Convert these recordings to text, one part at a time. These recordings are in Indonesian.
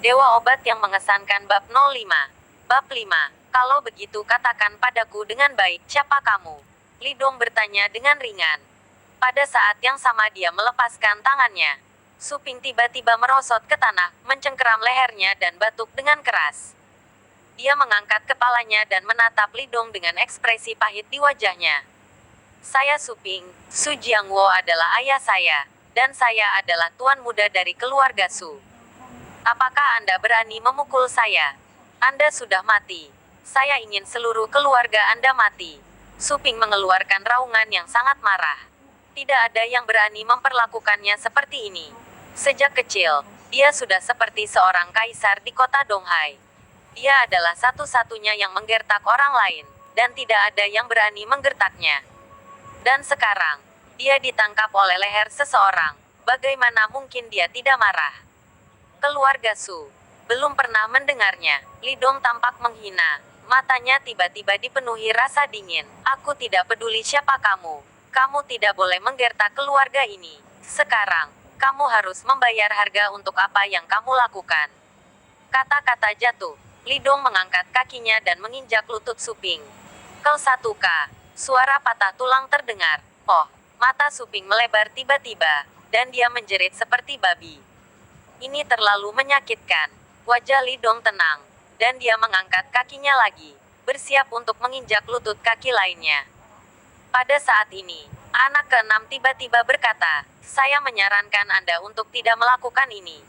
Dewa Obat yang Mengesankan Bab 05. Bab 5. Kalau begitu katakan padaku dengan baik, siapa kamu? Lidong bertanya dengan ringan. Pada saat yang sama dia melepaskan tangannya. Suping tiba-tiba merosot ke tanah, mencengkeram lehernya dan batuk dengan keras. Dia mengangkat kepalanya dan menatap Lidong dengan ekspresi pahit di wajahnya. Saya Suping, Su Jiangwo adalah ayah saya, dan saya adalah tuan muda dari keluarga Su. Apakah Anda berani memukul saya? Anda sudah mati. Saya ingin seluruh keluarga Anda mati. Suping mengeluarkan raungan yang sangat marah. Tidak ada yang berani memperlakukannya seperti ini. Sejak kecil, dia sudah seperti seorang kaisar di kota Donghai. Dia adalah satu-satunya yang menggertak orang lain, dan tidak ada yang berani menggertaknya. Dan sekarang, dia ditangkap oleh leher seseorang. Bagaimana mungkin dia tidak marah? Keluarga Su belum pernah mendengarnya. Lidong tampak menghina. Matanya tiba-tiba dipenuhi rasa dingin. Aku tidak peduli siapa kamu. Kamu tidak boleh menggertak keluarga ini. Sekarang, kamu harus membayar harga untuk apa yang kamu lakukan. Kata-kata jatuh. Lidong mengangkat kakinya dan menginjak lutut Suping. Kau satuka. Suara patah tulang terdengar. Oh, mata Suping melebar tiba-tiba, dan dia menjerit seperti babi. Ini terlalu menyakitkan. Wajah Lidong tenang, dan dia mengangkat kakinya lagi, bersiap untuk menginjak lutut kaki lainnya. Pada saat ini, anak keenam tiba-tiba berkata, saya menyarankan Anda untuk tidak melakukan ini.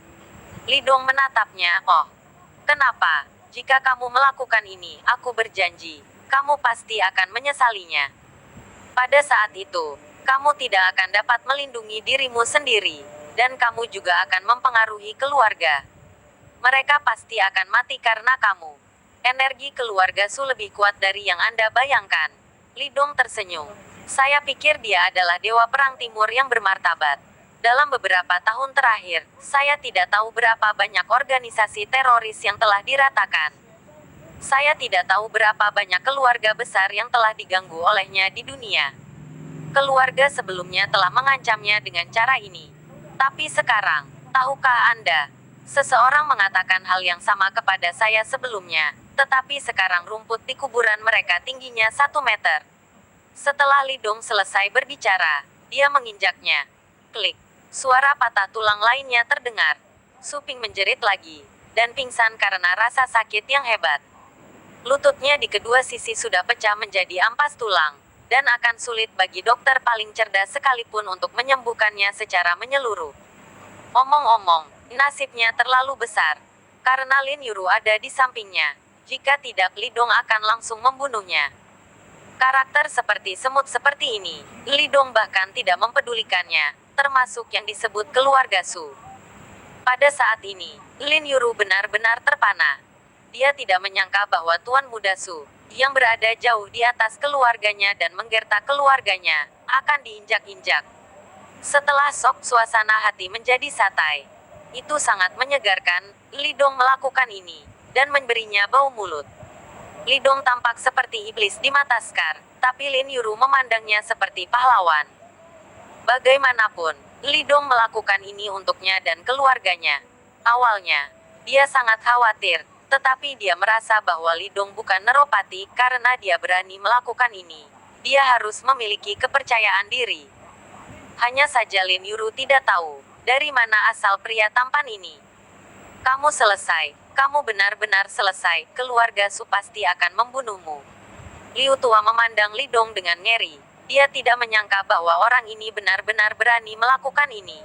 Lidong menatapnya, oh. Kenapa? Jika kamu melakukan ini, aku berjanji, kamu pasti akan menyesalinya. Pada saat itu, kamu tidak akan dapat melindungi dirimu sendiri. Dan kamu juga akan mempengaruhi keluarga. Mereka pasti akan mati karena kamu. Energi keluarga Su lebih kuat dari yang Anda bayangkan. Lidong tersenyum. Saya pikir dia adalah dewa perang timur yang bermartabat. Dalam beberapa tahun terakhir, saya tidak tahu berapa banyak organisasi teroris yang telah diratakan. Saya tidak tahu berapa banyak keluarga besar yang telah diganggu olehnya di dunia. Keluarga sebelumnya telah mengancamnya dengan cara ini. Tapi sekarang, tahukah Anda? Seseorang mengatakan hal yang sama kepada saya sebelumnya, tetapi sekarang rumput di kuburan mereka tingginya 1 meter. Setelah Lidong selesai berbicara, dia menginjaknya. Klik. Suara patah tulang lainnya terdengar. Suping menjerit lagi, dan pingsan karena rasa sakit yang hebat. Lututnya di kedua sisi sudah pecah menjadi ampas tulang. Dan akan sulit bagi dokter paling cerdas sekalipun untuk menyembuhkannya secara menyeluruh. Omong-omong, nasibnya terlalu besar. Karena Lin Yuru ada di sampingnya. Jika tidak, Lidong akan langsung membunuhnya. Karakter seperti semut seperti ini, Lidong bahkan tidak mempedulikannya, termasuk yang disebut keluarga Su. Pada saat ini, Lin Yuru benar-benar terpana. Dia tidak menyangka bahwa Tuan Muda Su, yang berada jauh di atas keluarganya dan menggertak keluarganya, akan diinjak-injak. Setelah shock, suasana hati menjadi santai. Itu sangat menyegarkan. Lidong melakukan ini, dan memberinya bau mulut. Lidong tampak seperti iblis di mata Scar, tapi Lin Yuru memandangnya seperti pahlawan. Bagaimanapun, Lidong melakukan ini untuknya dan keluarganya. Awalnya, dia sangat khawatir. Tetapi dia merasa bahwa Lidong bukan neropati karena dia berani melakukan ini. Dia harus memiliki kepercayaan diri. Hanya saja Lin Yuru tidak tahu dari mana asal pria tampan ini. Kamu selesai. Kamu benar-benar selesai. Keluarga Su pasti akan membunuhmu. Liu Tua memandang Lidong dengan ngeri. Dia tidak menyangka bahwa orang ini benar-benar berani melakukan ini.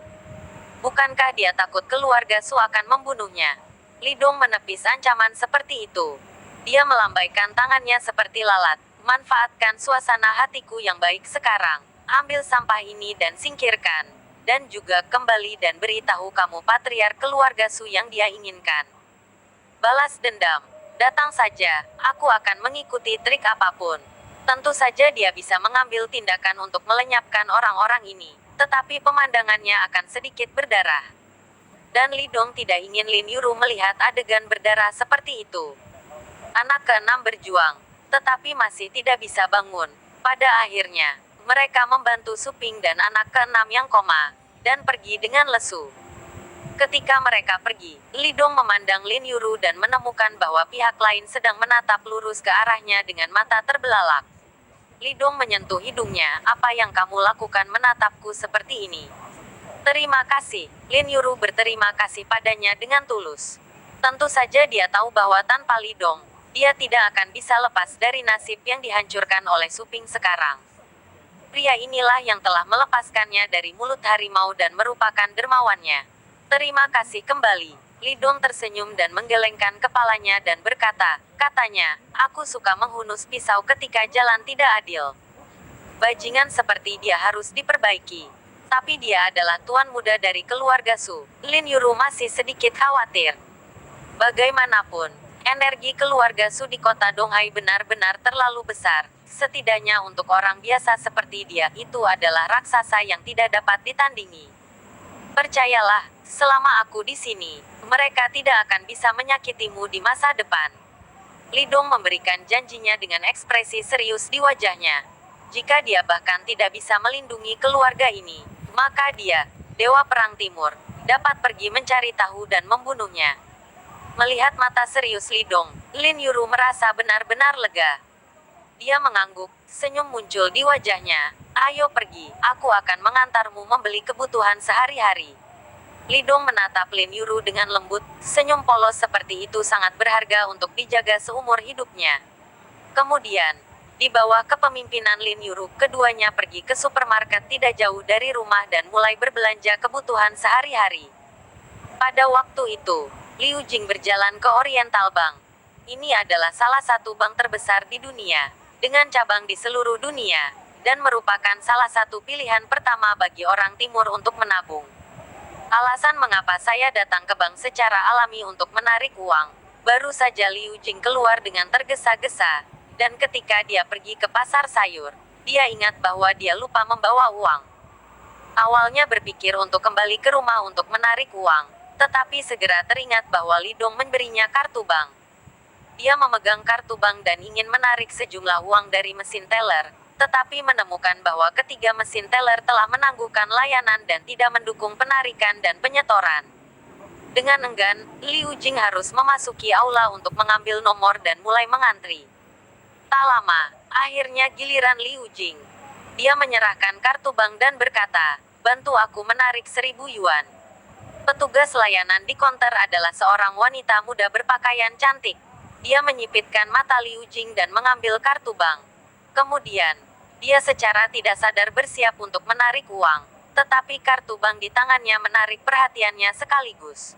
Bukankah dia takut keluarga Su akan membunuhnya? Lidong menepis ancaman seperti itu. Dia melambaikan tangannya seperti lalat. Manfaatkan suasana hatiku yang baik sekarang. Ambil sampah ini dan singkirkan. Dan juga kembali dan beritahu kamu patriark keluarga Su yang dia inginkan. Balas dendam. Datang saja, aku akan mengikuti trik apapun. Tentu saja dia bisa mengambil tindakan untuk melenyapkan orang-orang ini. Tetapi pemandangannya akan sedikit berdarah. Dan Lidong tidak ingin Lin Yuru melihat adegan berdarah seperti itu. Anak keenam berjuang, tetapi masih tidak bisa bangun. Pada akhirnya, mereka membantu Suping dan anak keenam yang koma, dan pergi dengan lesu. Ketika mereka pergi, Li Dong memandang Lin Yuru dan menemukan bahwa pihak lain sedang menatap lurus ke arahnya dengan mata terbelalak. Li Dong menyentuh hidungnya, "Apa yang kamu lakukan menatapku seperti ini?" "Terima kasih." Lin Yuru berterima kasih padanya dengan tulus. Tentu saja dia tahu bahwa tanpa Li Dong, dia tidak akan bisa lepas dari nasib yang dihancurkan oleh Suping sekarang. Pria inilah yang telah melepaskannya dari mulut harimau dan merupakan dermawannya. "Terima kasih kembali." Li Dong tersenyum dan menggelengkan kepalanya dan berkata, katanya, "Aku suka menghunus pisau ketika jalan tidak adil. Bajingan seperti dia harus diperbaiki." Tapi dia adalah tuan muda dari keluarga Su. Lin Yuru masih sedikit khawatir. Bagaimanapun, energi keluarga Su di kota Donghai benar-benar terlalu besar. Setidaknya untuk orang biasa seperti dia, itu adalah raksasa yang tidak dapat ditandingi. "Percayalah, selama aku di sini, mereka tidak akan bisa menyakitimu di masa depan." Li Dong memberikan janjinya dengan ekspresi serius di wajahnya. Jika dia bahkan tidak bisa melindungi keluarga ini, maka dia, Dewa Perang Timur, dapat pergi mencari tahu dan membunuhnya. Melihat mata serius Li Dong, Lin Yuru merasa benar-benar lega. Dia mengangguk, senyum muncul di wajahnya. "Ayo pergi, aku akan mengantarmu membeli kebutuhan sehari-hari." Li Dong menatap Lin Yuru dengan lembut, senyum polos seperti itu sangat berharga untuk dijaga seumur hidupnya. Kemudian, di bawah kepemimpinan Lin Yuru, keduanya pergi ke supermarket tidak jauh dari rumah dan mulai berbelanja kebutuhan sehari-hari. Pada waktu itu, Liu Jing berjalan ke Oriental Bank. Ini adalah salah satu bank terbesar di dunia, dengan cabang di seluruh dunia, dan merupakan salah satu pilihan pertama bagi orang timur untuk menabung. "Alasan mengapa saya datang ke bank secara alami untuk menarik uang." Baru saja Liu Jing keluar dengan tergesa-gesa, dan ketika dia pergi ke pasar sayur, dia ingat bahwa dia lupa membawa uang. Awalnya berpikir untuk kembali ke rumah untuk menarik uang, tetapi segera teringat bahwa Li Dong memberinya kartu bank. Dia memegang kartu bank dan ingin menarik sejumlah uang dari mesin teller, tetapi menemukan bahwa ketiga mesin teller telah menangguhkan layanan dan tidak mendukung penarikan dan penyetoran. Dengan enggan, Liu Jing harus memasuki aula untuk mengambil nomor dan mulai mengantri. Tak lama, akhirnya giliran Liu Jing. Dia menyerahkan kartu bank dan berkata, "Bantu aku menarik 1.000 yuan." Petugas layanan di konter adalah seorang wanita muda berpakaian cantik. Dia menyipitkan mata Liu Jing dan mengambil kartu bank. Kemudian, dia secara tidak sadar bersiap untuk menarik uang, tetapi kartu bank di tangannya menarik perhatiannya sekaligus.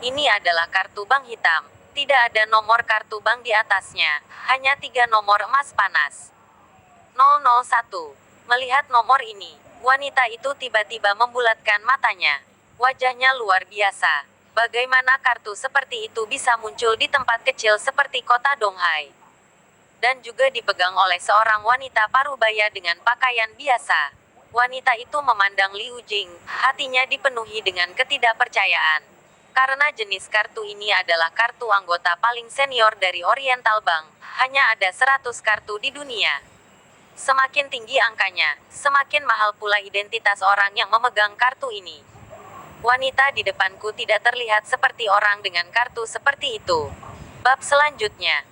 Ini adalah kartu bank hitam. Tidak ada nomor kartu bank di atasnya, hanya 3 nomor emas panas. 001. Melihat nomor ini, wanita itu tiba-tiba membulatkan matanya. Wajahnya luar biasa. Bagaimana kartu seperti itu bisa muncul di tempat kecil seperti kota Donghai? Dan juga dipegang oleh seorang wanita parubaya dengan pakaian biasa. Wanita itu memandang Liu Jing, hatinya dipenuhi dengan ketidakpercayaan. Karena jenis kartu ini adalah kartu anggota paling senior dari Oriental Bank, hanya ada 100 kartu di dunia. Semakin tinggi angkanya, semakin mahal pula identitas orang yang memegang kartu ini. Wanita di depanku tidak terlihat seperti orang dengan kartu seperti itu. Bab selanjutnya.